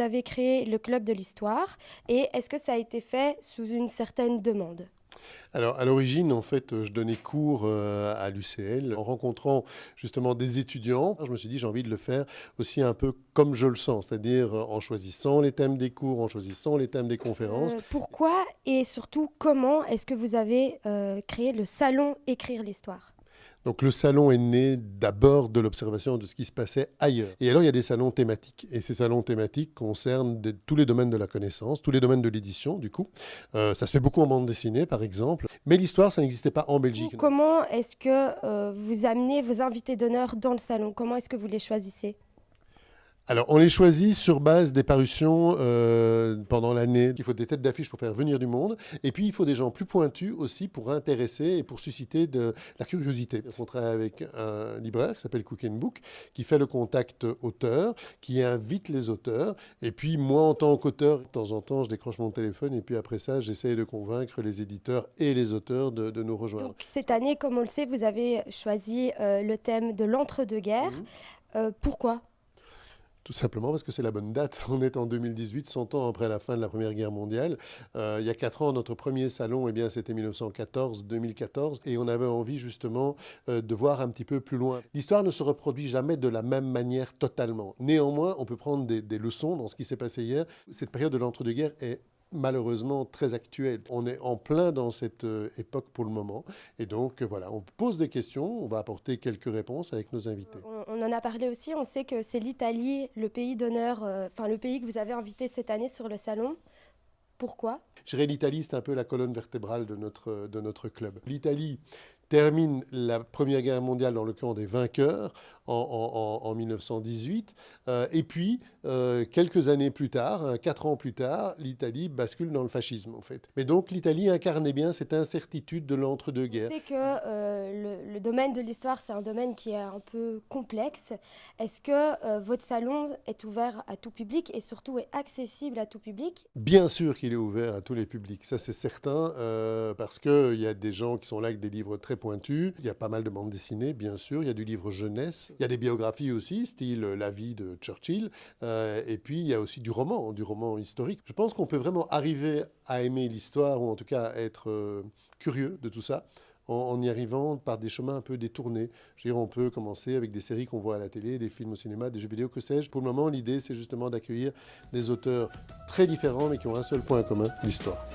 avez créé le Club de l'Histoire et est-ce que ça a été fait sous une certaine demande? Alors, à l'origine, en fait, je donnais cours à l'UCL. En rencontrant justement des étudiants, je me suis dit, j'ai envie de le faire aussi un peu comme je le sens, c'est-à-dire en choisissant les thèmes des cours, en choisissant les thèmes des conférences. Pourquoi et surtout comment est-ce que vous avez créé le salon Écrire l'Histoire? Donc le salon est né d'abord de l'observation de ce qui se passait ailleurs. Et alors il y a des salons thématiques. Et ces salons thématiques concernent tous les domaines de la connaissance, tous les domaines de l'édition du coup. Ça se fait beaucoup en bande dessinée par exemple. Mais l'histoire, ça n'existait pas en Belgique. Comment est-ce que vous amenez vos invités d'honneur dans le salon? Comment est-ce que vous les choisissez? Alors, on les choisit sur base des parutions pendant l'année. Il faut des têtes d'affiche pour faire venir du monde. Et puis, il faut des gens plus pointus aussi pour intéresser et pour susciter de la curiosité. On travaille avec un libraire qui s'appelle Cook and Book, qui fait le contact auteur, qui invite les auteurs. Et puis, moi, en tant qu'auteur, de temps en temps, je décroche mon téléphone. Et puis, après ça, j'essaie de convaincre les éditeurs et les auteurs de nous rejoindre. Donc, cette année, comme on le sait, vous avez choisi le thème de l'entre-deux-guerres. Pourquoi? Tout simplement parce que c'est la bonne date. On est en 2018, 100 ans après la fin de la Première Guerre mondiale. Il y a 4 ans, notre premier salon, eh bien, c'était 1914, et on avait envie justement de voir un petit peu plus loin. L'histoire ne se reproduit jamais de la même manière totalement. Néanmoins, on peut prendre des leçons dans ce qui s'est passé hier. Cette période de l'entre-deux-guerres est malheureusement très actuelle. On est en plein dans cette époque pour le moment. Et donc, voilà, on pose des questions, on va apporter quelques réponses avec nos invités. On en a parlé aussi, on sait que c'est l'Italie, le pays d'honneur, enfin le pays que vous avez invité cette année sur le salon. Pourquoi? Je dirais l'Italie, c'est un peu la colonne vertébrale de notre club. L'Italie termine la Première Guerre mondiale dans le camp des vainqueurs en 1918. Et puis, quelques années plus tard, 4 ans plus tard, l'Italie bascule dans le fascisme, en fait. Mais donc, l'Italie incarnait bien cette incertitude de l'entre-deux-guerres. On sait que le domaine de l'histoire, c'est un domaine qui est un peu complexe. Est-ce que votre salon est ouvert à tout public et surtout est accessible à tout public? Bien sûr qu'il est ouvert à tous les publics, ça c'est certain, parce qu'il y a des gens qui sont là avec des livres très pointus. Il y a pas mal de bandes dessinées, bien sûr. Il y a du livre jeunesse. Il y a des biographies aussi, style La vie de Churchill. Et puis, il y a aussi du roman historique. Je pense qu'on peut vraiment arriver à aimer l'histoire, ou en tout cas être curieux de tout ça, en y arrivant par des chemins un peu détournés. Je veux dire, on peut commencer avec des séries qu'on voit à la télé, des films au cinéma, des jeux vidéo, que sais-je. Pour le moment, l'idée, c'est justement d'accueillir des auteurs très différents, mais qui ont un seul point commun, l'histoire.